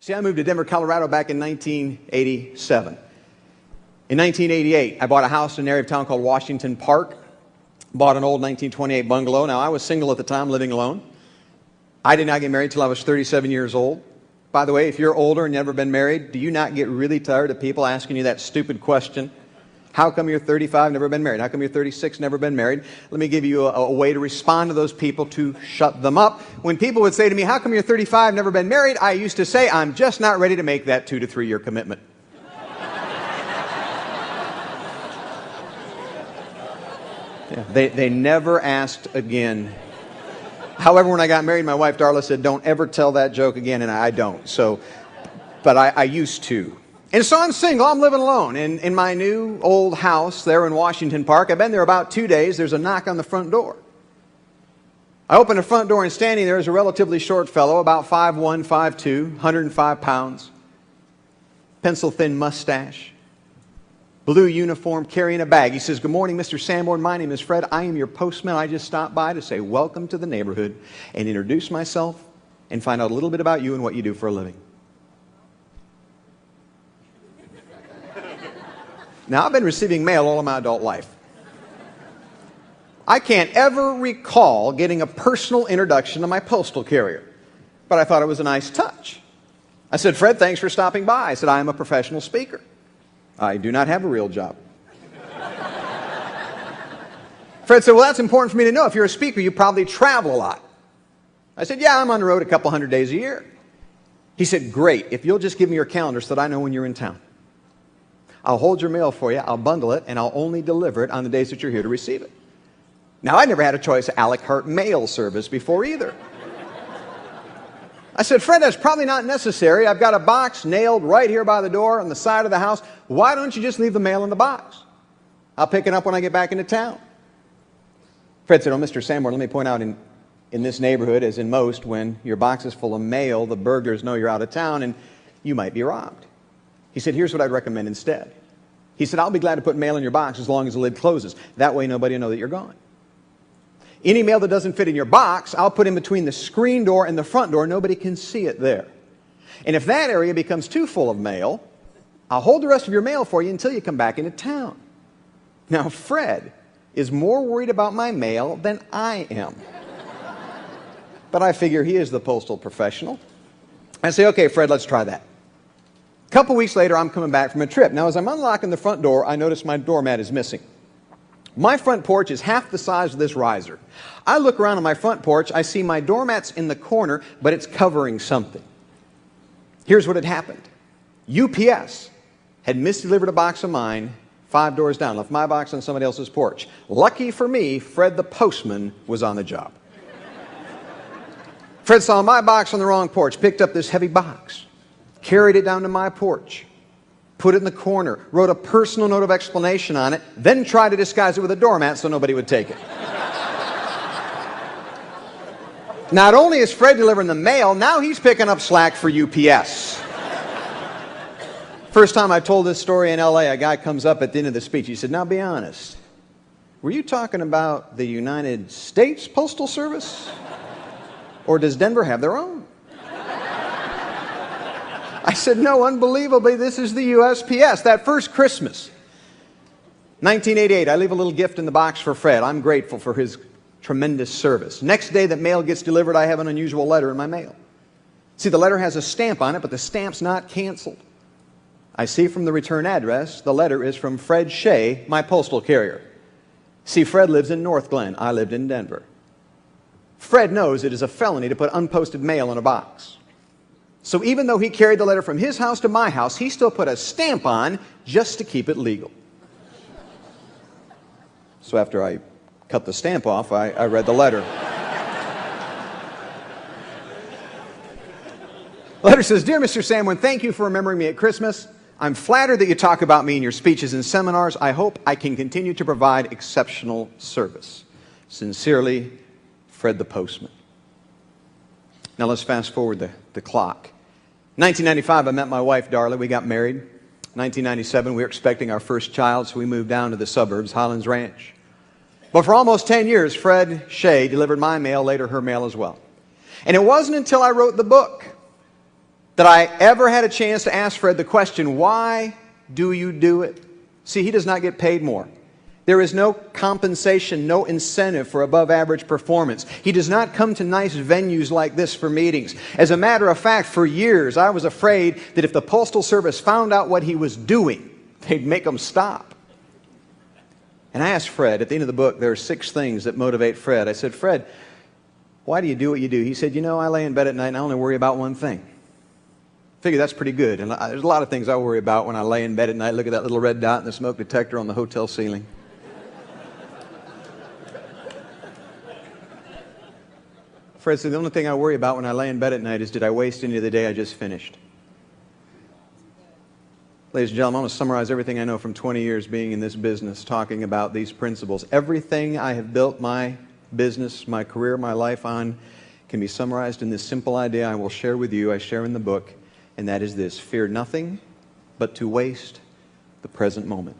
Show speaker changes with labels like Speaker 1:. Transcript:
Speaker 1: See, I moved to Denver, Colorado back in 1987. In 1988, I bought a house in an area of town called Washington Park. Bought an old 1928 bungalow. Now, I was single at the time, living alone. I did not get married until I was 37 years old. By the way, if you're older and never been married, do you not get really tired of people asking you that stupid question? How come you're 35, never been married? How come you're 36, never been married? Let me give you a way to respond to those people to shut them up. When people would say to me, how come you're 35, never been married? I used to say, I'm just not ready to make that 2 to 3 year commitment. Yeah, they never asked again. However, when I got married, my wife Darla said, don't ever tell that joke again, and I don't. But I used to. And so I'm single, I'm living alone in my new old house there in Washington Park. I've been there about 2 days. There's a knock on the front door. I open the front door, and standing there is a relatively short fellow, about 5'1", 5'2", 105 pounds, pencil-thin mustache, blue uniform, carrying a bag. He says, good morning, Mr. Sanborn. My name is Fred. I am your postman. I just stopped by to say welcome to the neighborhood and introduce myself and find out a little bit about you and what you do for a living. Now, I've been receiving mail all of my adult life. I can't ever recall getting a personal introduction to my postal carrier, but I thought it was a nice touch. I said, Fred, thanks for stopping by. I said, I am a professional speaker. I do not have a real job. Fred said, well, that's important for me to know. If you're a speaker, you probably travel a lot. I said, yeah, I'm on the road a couple hundred days a year. He said, great. If you'll just give me your calendar so that I know when you're in town. I'll hold your mail for you, I'll bundle it, and I'll only deliver it on the days that you're here to receive it. Now, I never had a choice of a la carte mail service before either. I said, Fred, that's probably not necessary. I've got a box nailed right here by the door on the side of the house. Why don't you just leave the mail in the box? I'll pick it up when I get back into town. Fred said, oh, Mr. Sanborn, let me point out in this neighborhood, as in most, when your box is full of mail, the burglars know you're out of town and you might be robbed. He said, here's what I'd recommend instead. He said, I'll be glad to put mail in your box as long as the lid closes. That way nobody will know that you're gone. Any mail that doesn't fit in your box, I'll put in between the screen door and the front door. Nobody can see it there. And if that area becomes too full of mail, I'll hold the rest of your mail for you until you come back into town. Now, Fred is more worried about my mail than I am. But I figure he is the postal professional. I say, okay, Fred, let's try that. A couple weeks later, I'm coming back from a trip. Now, as I'm unlocking the front door, I notice my doormat is missing. My front porch is half the size of this riser. I look around on my front porch. I see my doormat's in the corner, but it's covering something. Here's what had happened. UPS had misdelivered a box of mine 5 doors down, left my box on somebody else's porch. Lucky for me, Fred the postman was on the job. Fred saw my box on the wrong porch, picked up this heavy box, carried it down to my porch, put it in the corner, wrote a personal note of explanation on it, then tried to disguise it with a doormat so nobody would take it. Not only is Fred delivering the mail, now he's picking up slack for UPS. First time I told this story in LA, a guy comes up at the end of the speech. He said, now be honest, were you talking about the United States Postal Service? Or does Denver have their own? I said, no, unbelievably, this is the USPS. That first Christmas, 1988, I leave a little gift in the box for Fred. I'm grateful for his tremendous service. Next day that mail gets delivered, I have an unusual letter in my mail. See, the letter has a stamp on it, but the stamp's not canceled. I see from the return address, the letter is from Fred Shea, my postal carrier. See, Fred lives in North Glen. I lived in Denver. Fred knows it is a felony to put unposted mail in a box. So even though he carried the letter from his house to my house, he still put a stamp on just to keep it legal. So after I cut the stamp off, I read the letter. The letter says, Dear Mr. Sanborn, thank you for remembering me at Christmas. I'm flattered that you talk about me in your speeches and seminars. I hope I can continue to provide exceptional service. Sincerely, Fred the postman. Now let's fast forward the clock. 1995, I met my wife, Darla. We got married. 1997, we were expecting our first child, so we moved down to the suburbs, Highlands Ranch. But for almost 10 years, Fred Shea delivered my mail, later her mail as well. And it wasn't until I wrote the book that I ever had a chance to ask Fred the question, why do you do it? See, he does not get paid more. There is no compensation, no incentive for above average performance. He does not come to nice venues like this for meetings. As a matter of fact, for years I was afraid that if the Postal Service found out what he was doing, they'd make him stop. And I asked Fred, at the end of the book, there are 6 things that motivate Fred. I said, Fred, why do you do what you do? He said, I lay in bed at night and I only worry about one thing. Figure that's pretty good. And there's a lot of things I worry about when I lay in bed at night. Look at that little red dot in the smoke detector on the hotel ceiling. Fred said, the only thing I worry about when I lay in bed at night is, did I waste any of the day I just finished? Ladies and gentlemen, I'm going to summarize everything I know from 20 years being in this business, talking about these principles. Everything I have built my business, my career, my life on can be summarized in this simple idea I will share with you, I share in the book, and that is this: fear nothing but to waste the present moment.